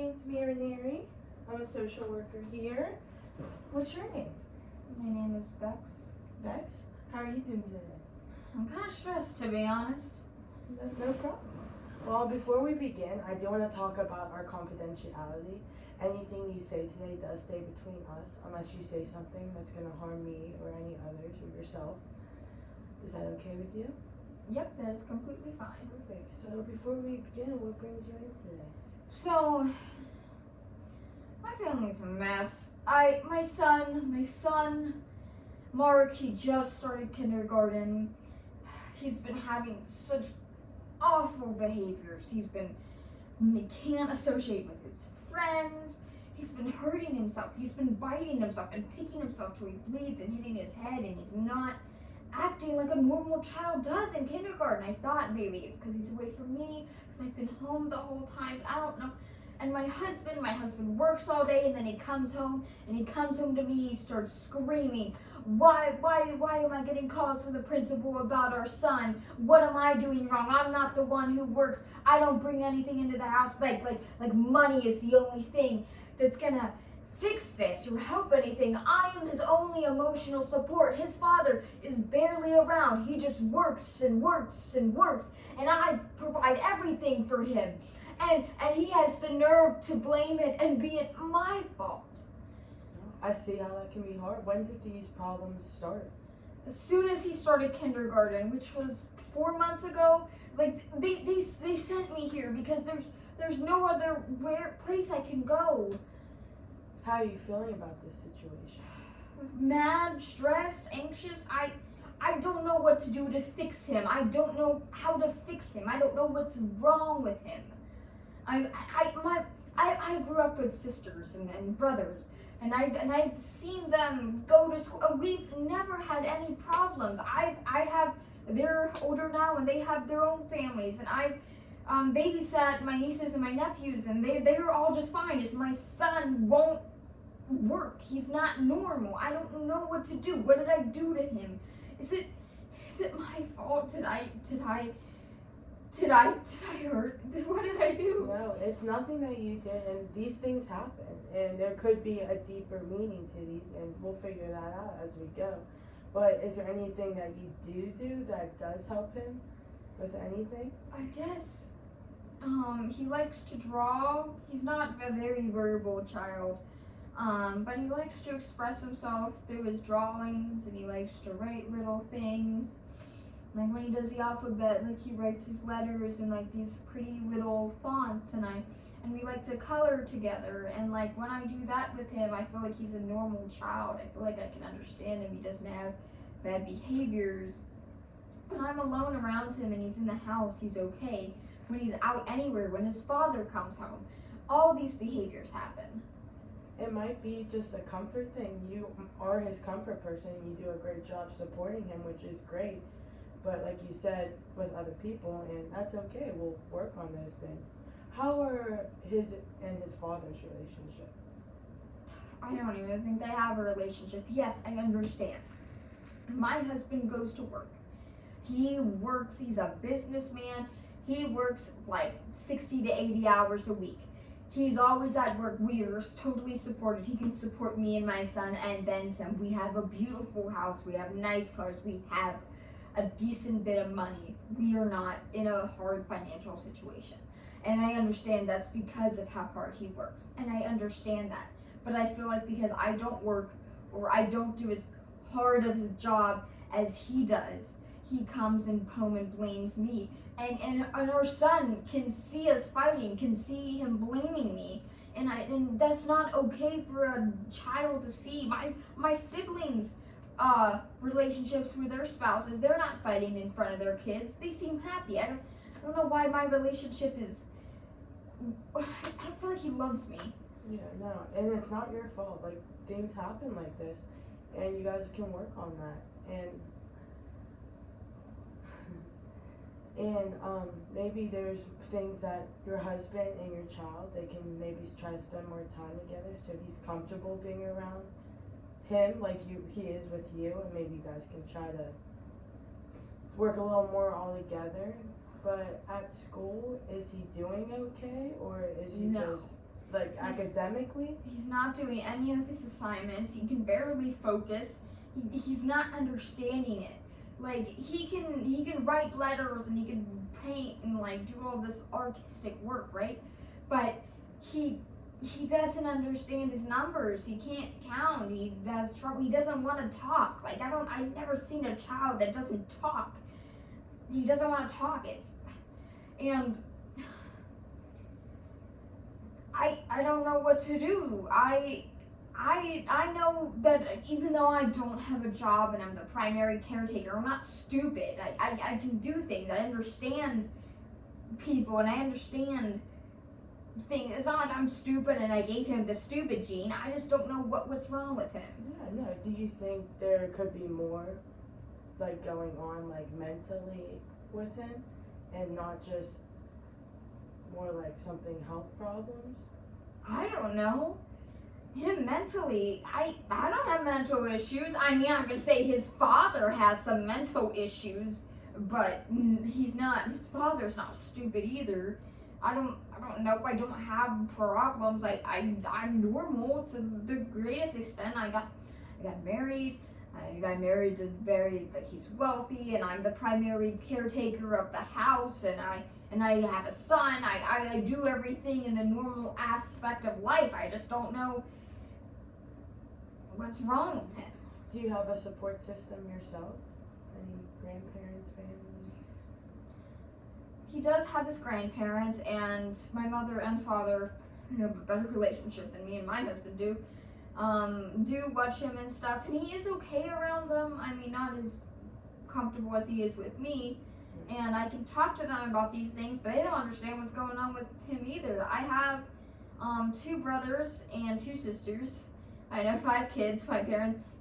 name's Marinary. I'm a social worker here. What's your name? My name is Bex. Bex? How are you doing today? I'm kind of stressed, to be honest. No problem. Well, before we begin, I do want to talk about our confidentiality. Anything you say today does stay between us, unless you say something that's going to harm me or any others or yourself. Is that okay with you? Yep, that is completely fine. Perfect. So before we begin, what brings you in today? So, my family's a mess. My son, Mark, he just started kindergarten. He's been having such awful behaviors. He can't associate with his friends. He's been hurting himself. He's been biting himself and picking himself till he bleeds and hitting his head, and he's not acting like a normal child does in kindergarten. I thought maybe it's because he's away from me, because I've been home the whole time. I don't know. And my husband works all day, and then he comes home to me, he starts screaming, why am I getting calls from the principal about our son? What am I doing wrong? I'm not the one who works. I don't bring anything into the house. Like money is the only thing that's gonna fix this or help anything. I am his only emotional support. His father is barely around. He just works and works and works, and I provide everything for him. And he has the nerve to blame it and be it my fault. I see how that can be hard. When did these problems start? As soon as he started kindergarten, which was 4 months ago, like they sent me here because there's no other place I can go. How are you feeling about this situation? Mad, stressed, anxious. I don't know what to do to fix him. I don't know how to fix him. I don't know what's wrong with him. I grew up with sisters and brothers, and I've seen them go to school. We've never had any problems. They're older now and they have their own families, and I've babysat my nieces and my nephews, and they're all just fine. Just my son won't work. He's not normal. I don't know what to do. What did I do to him? Is it my fault? Did I hurt? What did I do? No, it's nothing that you did, and these things happen, and there could be a deeper meaning to these, and we'll figure that out as we go. But is there anything that you do that does help him with anything? I guess he likes to draw. He's not a very verbal child, but he likes to express himself through his drawings, and he likes to write little things. Like when he does the alphabet, like he writes his letters in like these pretty little fonts, and we like to color together. And like when I do that with him, I feel like he's a normal child. I feel like I can understand him. He doesn't have bad behaviors. When I'm alone around him and he's in the house, he's okay. When he's out anywhere, when his father comes home, all these behaviors happen. It might be just a comfort thing. You are his comfort person. You do a great job supporting him, which is great. But like you said, with other people, and that's okay, we'll work on those things. How are his and his father's relationship? I don't even think they have a relationship. Yes, I understand. My husband goes to work. He works, he's a businessman. He works like 60 to 80 hours a week. He's always at work. We are totally supported. He can support me and my son and then some. We have a beautiful house. We have nice cars. We have a decent bit of money. We are not in a hard financial situation. And I understand that's because of how hard he works. And I understand that. But I feel like because I don't work or I don't do as hard of a job as he does, he comes home and blames me. And our son can see us fighting, can see him blaming me. And that's not okay for a child to see. My siblings relationships with their spouses, they're not fighting in front of their kids. They seem happy. I don't know why my relationship is. I don't feel like he loves me. Yeah, no, and it's not your fault. Like, things happen like this, and you guys can work on that. And maybe there's things that your husband and your child, they can maybe try to spend more time together, so he's comfortable being around him like he is with you, and maybe you guys can try to work a little more all together. But at school, is he doing okay, or is he No. just Like academically? He's not doing any of his assignments. He can barely focus. He's not understanding it. Like he can write letters and he can paint and like do all this artistic work, right? But he doesn't understand his numbers. He can't count. He has trouble. He doesn't want to talk. Like I've never seen a child that doesn't talk. He doesn't want to talk. And I don't know what to do. I know that even though I don't have a job and I'm the primary caretaker, I'm not stupid. I can do things. I understand people and I understand things. It's not like I'm stupid and I gave him the stupid gene. I just don't know what's wrong with him. Yeah, no. Do you think there could be more like going on like mentally with him and not just more like something health problems? I don't know. Him mentally, I don't have mental issues. I mean, I can say his father has some mental issues, but his father's not stupid either. I don't know. I don't have problems. I'm normal to the greatest extent. I got married. I got married to he's wealthy, and I'm the primary caretaker of the house, and I have a son. I do everything in the normal aspect of life. I just don't know what's wrong with him. Do you have a support system yourself? Any grandparents, family? He does have his grandparents, and my mother and father have a better relationship than me and my husband do. Do watch him and stuff, and he is okay around them. I mean, not as comfortable as he is with me. And I can talk to them about these things, but they don't understand what's going on with him either. I have 2 brothers and 2 sisters. I know 5 kids. My parents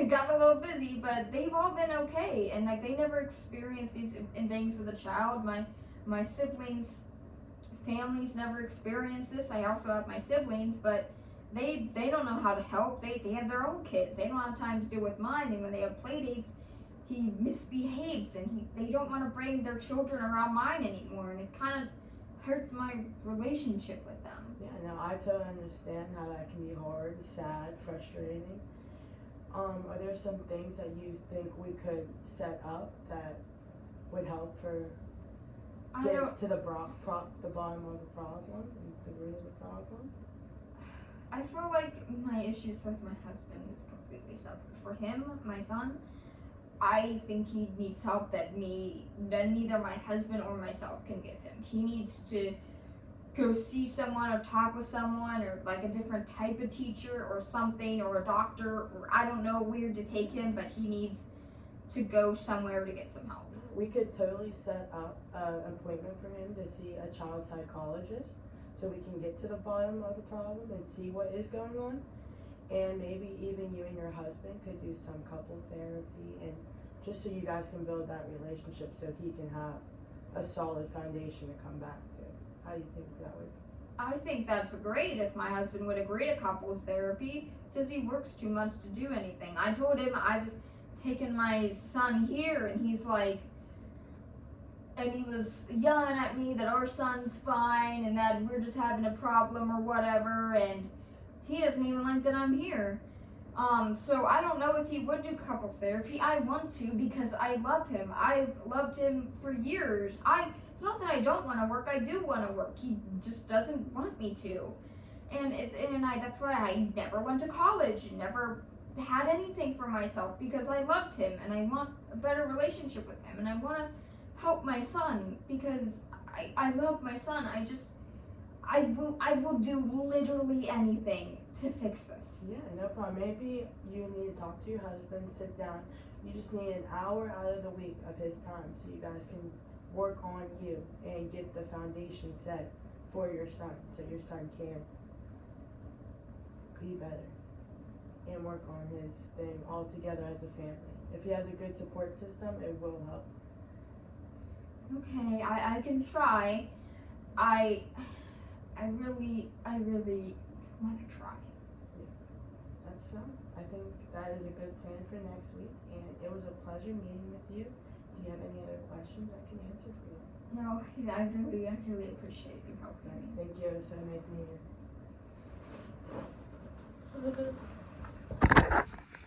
got a little busy, but they've all been okay. And like they never experienced these things with a child. My siblings' families never experienced this. I also have my siblings, but they don't know how to help. They have their own kids. They don't have time to deal with mine. And when they have play dates, he misbehaves and they don't want to bring their children around mine anymore, and it kind of hurts my relationship with them. Yeah, no, I totally understand how that can be hard, sad, frustrating. Are there some things that you think we could set up that would help for get to the bottom of the problem, the root of the problem? I feel like my issues with my husband is completely separate. For him, my son, I think he needs help that neither my husband or myself can give him. He needs to go see someone or talk with someone or like a different type of teacher or something or a doctor or I don't know where to take him, but he needs to go somewhere to get some help. We could totally set up an appointment for him to see a child psychologist so we can get to the bottom of the problem and see what is going on. And maybe even you and your husband could do some couple therapy, and just so you guys can build that relationship so he can have a solid foundation to come back to. How do you think that would? I think that's great if my husband would agree to couples therapy. Says he works too much to do anything. I told him I was taking my son here, and he's like, and he was yelling at me that our son's fine and that we're just having a problem or whatever, and he doesn't even like that I'm here. So I don't know if he would do couples therapy. I want to because I love him. I've loved him for years. It's not that I don't want to work. I do want to work. He just doesn't want me to. And that's why I never went to college, never had anything for myself because I loved him and I want a better relationship with him and I want to help my son because I love my son. I will do literally anything to fix this. Yeah, no problem. Maybe you need to talk to your husband, sit down. You just need an hour out of the week of his time so you guys can work on you and get the foundation set for your son so your son can be better and work on his thing all together as a family. If he has a good support system, it will help. Okay, I can try. I really want to try. Yeah, that's fine. I think that is a good plan for next week, and it was a pleasure meeting with you. Do you have any other questions I can answer for you? No, I really appreciate you helping me. Thank you. It was so nice meeting you.